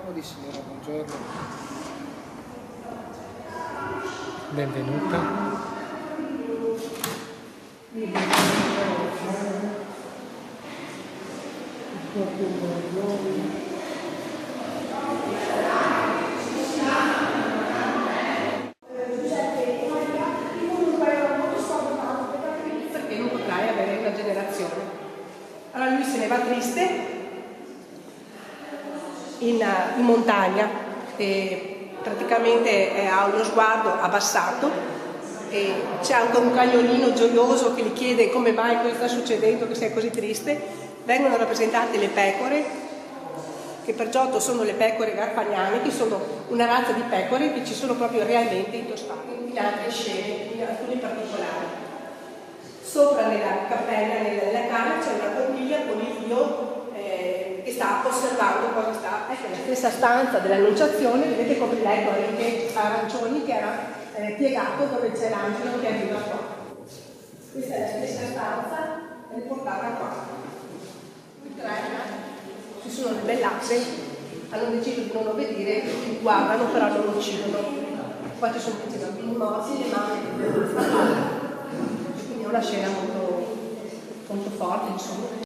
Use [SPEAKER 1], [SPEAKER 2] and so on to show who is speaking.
[SPEAKER 1] Comodissimo, buongiorno.
[SPEAKER 2] Benvenuta.
[SPEAKER 3] Perché non potrai avere una generazione. Allora lui se ne va triste in montagna e praticamente ha uno sguardo abbassato e c'è anche un cagnolino gioioso che gli chiede come mai, cosa sta succedendo, che sei così triste. Vengono rappresentate le pecore, che per Giotto sono le pecore garfagnane, che sono una razza di pecore che ci sono proprio realmente in Toscana, in altre scene, in alcuni particolari. Sopra nella cappella, nella camera, c'è una conchiglia con il Dio che sta osservando cosa sta. Ecco, la stessa stanza dell'Annunciazione, vedete come leggo anche arancioni che era piegato dove c'è l'angelo che arriva qua. Questa è la stessa stanza riportata qua. Ci sono le bellacce, hanno deciso di non obbedire, li guardano però non lo uccidono. Qua ci sono tutti i bambini morti, le mamme, quindi è una scena molto forte, insomma.